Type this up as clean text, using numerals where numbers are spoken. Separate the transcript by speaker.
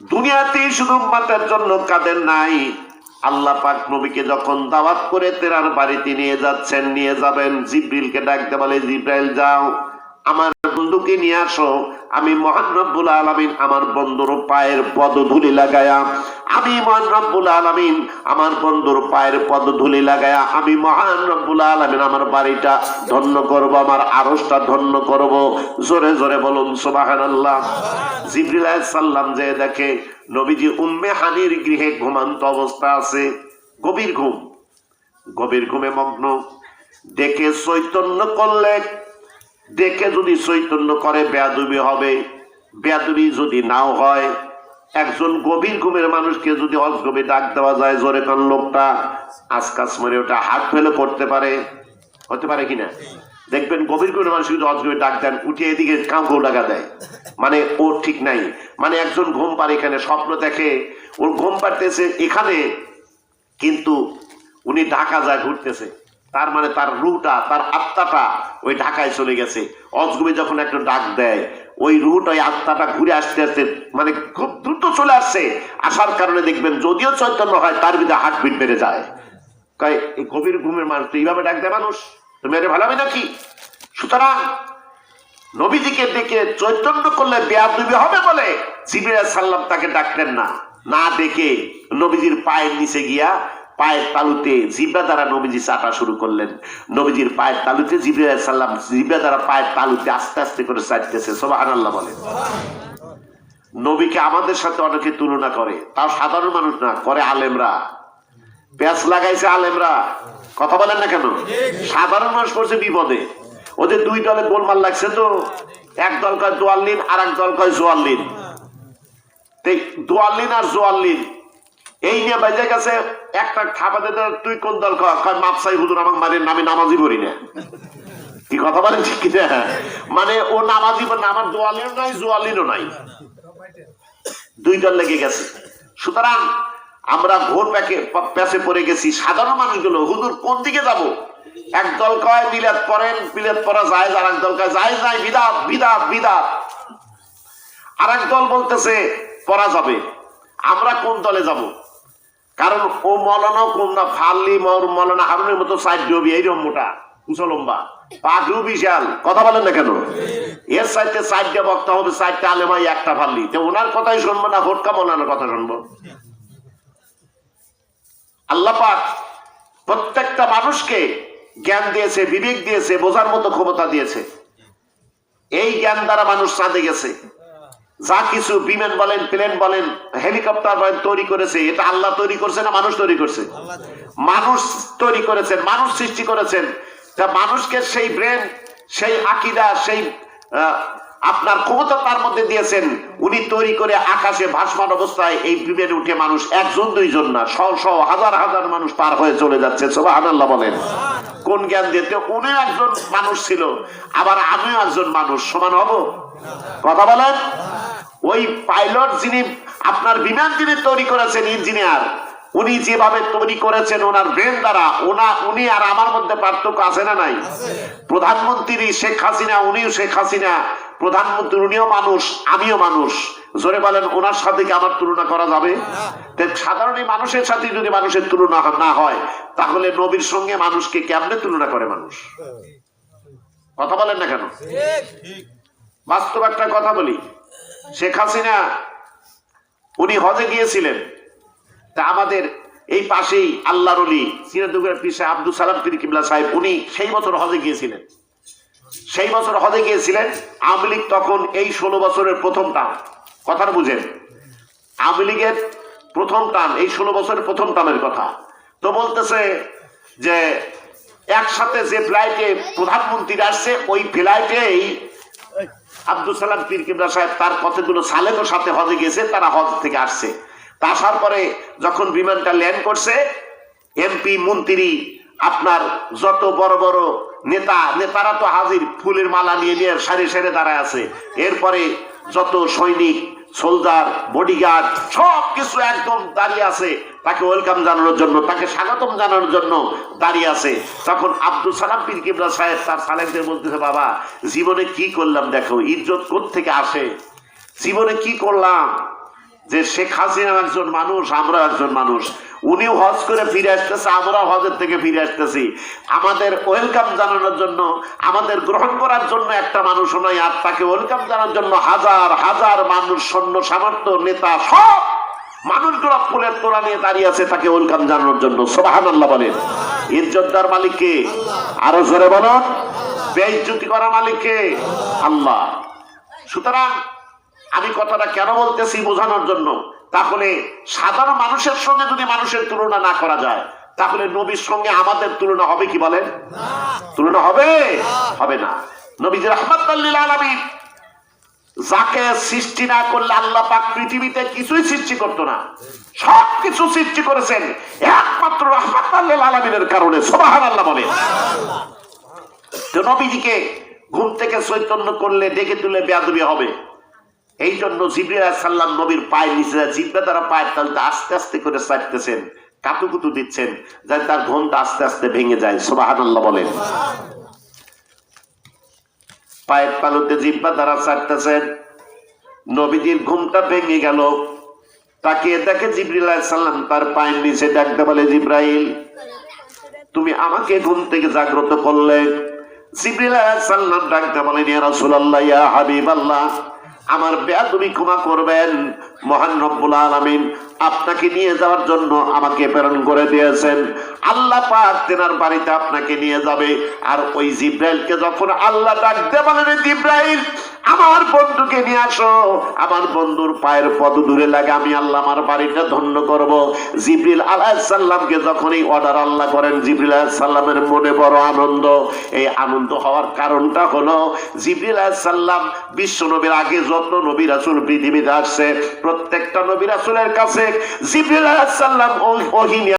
Speaker 1: দুনিয়াতেই শুধু উম্মতের জন্য কাঁদেন নাই, আল্লাহ পাক নবীকে যখন দাওয়াত করে তেরার বাড়িতে নিয়ে যাচ্ছেন, নিয়ে যাবেন, জিবরিলকে ডাকতে বলে, জিবরাইল যাও আমার বন্ধুকে নিয়ে আসো। আমি মহান রব্বুল আলামিন আমার বন্ধুর পায়ের পদধূলি লাগায়া, আমি মহান রব্বুল আলামিন আমার বন্ধুর পায়ের পদধূলি লাগায়া আমি মহান রব্বুল আলামিন আমার বাড়িটা ধন্য করব, আমার আরশটা ধন্য করব। জোরে জোরে বলুন সুবহানাল্লাহ। জিবরিল আলাইহিস সালাম যে দেখে নবীজি উম্মে হানির গৃহে ঘুমন্ত অবস্থা আছে, গভীর ঘুম, গভীর ঘুমে মগ্ন। দেখে চৈতন্য করলে, দেখে যদি চৈতন্য করে বেয়াদবি হবে, বেয়াদবি যদি নাও হয়, একজন গভীর ঘুমের মানুষকে যদি অজগবি ডাক দেওয়া যায়, জোরে কোন লোকটা আজকাস মরে ওটা হাত ফেলে করতে পারে, হতে পারে কিনা? দেখবেন গভীর ঘুমের মানুষ যদি অজগবি ডাক দেন, উঠে এদিকে কাউকেও ডাকা দেয়, মানে ও ঠিক নাই। মানে একজন ঘুম পারে, এখানে স্বপ্ন দেখে, ওর ঘুম পাড়তেছে এখানে, কিন্তু উনি ঢাকা যায় ঘুরতেছে, তার মানে তার রুহটা, তার আত্মাটা ওই ঢাকায় চলে গেছে। অজগবি যখন একটা ডাক দেয়, ওই রুহটা, ওই আত্মাটা ঘুরে আসতে আসতে মানে খুব দ্রুত চলে আসছে, আসার কারণে দেখবেন যদিও চৈতন্য হয় তার ভিতরে হার্টবিট বেড়ে যায়। কয় এই গভীর ঘুমের মানুষ তো এইভাবে ডাক দেয় মানুষ, তুমি আরে ভালো হবে নাকি? সুতরাং নবীজিকে ডেকে চৈতন্য করলে বেয়াদবি হবে বলে জিবরিল আলাইহিস সালাম তাকে ডাকলেন না, না ডেকে নবীজির পায়ের নিচে গিয়া পায়ের তালুতে জিহ্বা দ্বারা নবীজি চাটা শুরু করলেন। নবীজির পায়ের তালুতে জিবরিল আলাইহিস সালাম জিহ্বা দ্বারা পায়ের তালুতে আস্তে আস্তে করে চাটতেছে। সুবহানাল্লাহ বলেন। নবীকে আমাদের সাথে অনেকে তুলনা করে, তাও সাধারণ মানুষ না, করে আলেমরা, পেঁচ লাগাইছে আলেমরা। কথা বলেন না কেন? সাধারণ মানুষ পড়ছে বিপদে। ওদের দুই দলে গোলমাল লাগছে তো, এক দল কয় দোয়াল্লিন আর এক দল কয় জোয়াল্লিন। দোয়াল্লিন আর জোয়াল্লিন এই নিয়ে বাজে গেছে। একটা খাবাতে তুই কোন দল কয়? মাপসাই হুজুর আমাকে মারেন, আমি নামাজি পড়ি না। কি কথা বলেন ঠিক কিনা? মানে ও নামাজি না, আমার দোয়ালিনও নাই জোয়ালিনও নাই, দুই দল লেগে গেছে। সুতরাং আমরা ঘোর প্যাচে পড়ে গেছি। সাধারণ মানুষগুলো হুজুর কোন দিকে যাব? এক দল কয় মিলাদ পড়েন, মিলাদ পড়া জায়েজ, আর এক দল কয় জায়েজ নাই, বিদআত বিদআত বিদআত। আর এক দল বলতেছে পড়া যাবে। আমরা কোন দলে যাব? কারণ ও মৌলানা কম না, ফাল্লি মৌলানা হারুনের মতো সাইড ডবি, এইরকম মোটা উঁচু লম্বা, পাগলু বিশাল। কথা বলেন না কেন? এর সাইডে সাইডটা বক্তা হবে, সাইডটা আলেমাই, একটা ফাল্লি। তো ওনার কথাই শুনবো না ভোটকা মৌলানার কথা শুনবো? আল্লাহ পাক প্রত্যেকটা মানুষকে জ্ঞান দিয়েছে, বিবেক দিয়েছে, বোঝার মতো ক্ষমতা দিয়েছে। এই জ্ঞান দ্বারা মানুষ চাঁদে গেছে। যা কিছু বিমান বলেন, প্লেন বলেন, হেলিকপ্টার বলেন তৈরি করেছে, এটা আল্লাহ তৈরি করছে না মানুষ তৈরি করছে? মানুষ তৈরি করেছেন, মানুষ সৃষ্টি করেছেন। তা মানুষকে সেই ব্রেন, সেই আকীদা, সেই আপনার ক্ষমতা তার মধ্যে দিয়েছেন। উনি তৈরি করে আকাশে ভাসমান অবস্থায় এই বিমানে উঠে মানুষ একজন দুইজন না, শত শত হাজার হাজার মানুষ পার হয়ে চলে যাচ্ছে। সুবহানাল্লাহ বলেন। কোন জ্ঞান দিতে? উনি একজন মানুষ ছিল, আবার আমিও একজন মানুষ, সমান হব? কথা বলেন। ওই পাইলট যিনি আপনার বিমান যিনি তৈরি করেছেন, ইঞ্জিনিয়ার, উনি যেভাবে তৈরি করেছেন ওনার ব্রেন দ্বারা, উনি আর আমার মধ্যে পার্থক্য আছে না নাই? প্রধানমন্ত্রী শেখ হাসিনা, উনিও শেখ হাসিনা, প্রধানমন্ত্রী উনিও মানুষ, আমিও মানুষ। জোরে বলেন, ওনার সাথে কি আমার তুলনা করা যাবে? সাধারণ মানুষের সাথে যদি মানুষের তুলনা না হয়, তাহলে নবীর সঙ্গে মানুষকে কেমনে তুলনা করে মানুষ? কথা বলেন না কেন? বাস্তব একটা কথা বলি, শেখ হাসিনা উনি হজে গিয়েছিলেন। তা আমাদের এই পাশেই আল্লাহর ওলি সিরাজুলের পীর সাহেব আব্দুল সালাম পীর কিবলা সাহেব, উনি সেই বছর হজে গিয়েছিলেন। সেই বছর হজে গিয়েছিলেন। আওয়ামী লীগ তখন এই 16 বছরের প্রথম টার্ম, কথাটা বুঝেন, আওয়ামী লীগের প্রথম টার্ম, এই 16 বছরের প্রথম টার্মের কথা। তো বলতেছে যে একসাথে যে ফ্লাইটে প্রধানমন্ত্রী আসছে, ওই ফ্লাইটেই আব্দুল সালাম পীর কিবলা সাহেব তার কতগুলো সালেমের সাথে হজে গিয়েছে, তারা হজ থেকে আসছে। তা আসার পরে যখন বিমানটা ল্যান্ড করছে, এমপি মন্ত্রী, আপনার যত বড় বড় নেতারা তো হাজির, ফুলের মালা নিয়ে নিয়ে সারি সারি দাঁড়ায় আছে। এরপরে যত সৈনিক, সোলজার, বডিগার্ড সব কিছু একদম দাঁড়িয়ে আছে তাকে ওয়েলকাম জানানোর জন্য, তাকে স্বাগতম জানানোর জন্য দাঁড়িয়ে আছে। তখন আব্দুল সালাম পীর কিবলা সাহেব তার সালেমদের বলতেছে, বাবা জীবনে কি করলাম দেখো, ইজ্জত কোত্থেকে আসে, জীবনে কি করলাম, যে শেখ হাসিনা একজন মানুষ, আমরা একজন মানুষ, উনিও হজ করে ফিরে আসতেছে, আমরা হজের থেকে ফিরে আসতেছি। আমাদের ওয়েলকাম জানানোর জন্য, আমাদের গ্রহণ করার জন্য একটা মানুষ নয়, আর তাকে ওয়েলকাম জানানোর জন্য হাজার হাজার মানুষ, সৈন্য সামর্থ্য, নেতা, সব মানুষগুলো ফুলের তোড়া নিয়ে দাঁড়িয়ে আছে তাকে ওয়েলকাম জানানোর জন্য। সুবহানাল্লাহ বলেন। ইজ্জতদার মালিক কে? আরো জোরে বলুন। বেইজ্জতি করা মালিক কে? আল্লাহ। সুতরাং আমি কথাটা কেন বলতেছি বোঝানোর জন্য, তাহলে সাধারণ মানুষের সঙ্গে যদি মানুষের তুলনা না করা যায়, তাহলে নবীর সঙ্গে আমাদের তুলনা হবে কি বলেন? তুলনা হবে? হবে না। নবীজি রাহমাতুল লিল আলামিন, যাকে সৃষ্টি না করলে আল্লাহ পাক পৃথিবীতে কিছুই সৃষ্টি করতো না, সবকিছু সৃষ্টি করেছেন একমাত্র রাহমাতুল লিল আলামিনের কারণে। সুবহানাল্লাহ বলেন। তো নবীজিকে ঘুম থেকে চৈতন্য করলে ডেকে তুলে বেয়াদবি হবে। এই জন্য জিবরিল আলাইহিস সালাম নবীর পায়ের নিচে জিহ্বা দ্বারা পায়ের তালুতে আস্তে আস্তে করে চাটতেছেন, কাতুকুতু দিচ্ছেন, যাতে তার ঘুমটা আস্তে আস্তে ভেঙে যায়। সুবহানাল্লাহ বলেন। পায়ের তালুতে জিহ্বা দ্বারা চাটতেছেন, নবীজির ঘুমটা ভেঙে গেল। তাকিয়ে দেখে জিবরিল আলাইহিস সালাম তার পায়ের নিচে, ডাকতে বলে, জিবরাইল তুমি আমাকে ঘুম থেকে জাগ্রত করলে। জিবরিল আলাইহিস সালাম ডাকতে বলেন, ইয়া রাসূলুল্লাহ, ইয়া হাবিবাল্লাহ, আমার বেয়াদবি ক্ষমা করবেন, মহান রব্বুল আলামিন আপনাকে নিয়ে যাওয়ার জন্য আমাকে প্রেরণ করে দিয়েছেন। আল্লাহ পাক তেনার বাড়িতে আপনাকে নিয়ে যাবে। আর ওই জিবরাইলকে যখন আল্লাহ ডাকতে বলেন, জিবরাইল আমার বন্ধুকে নিয়ে আসো, আমার বন্ধুর পায়ের পদ দূরে লাগে, আমি আল্লাহ আমার বাড়িটা ধন্য করব। জিবরিল আলাইহিস সালামকে যখন এই অর্ডার আল্লাহ করেন, জিবরিল আলাইহিস সালামের মনে বড় আনন্দ। এই আনন্দ হওয়ার কারণটা হলো, জিবরিল আলাইহিস সালাম বিশ্ব নবীর আগে যত নবী রাসূল পৃথিবীতে আসছে, প্রত্যেকটা নবী রাসূলের কাছে জিবরিল আলাইহিস সালাম ওহী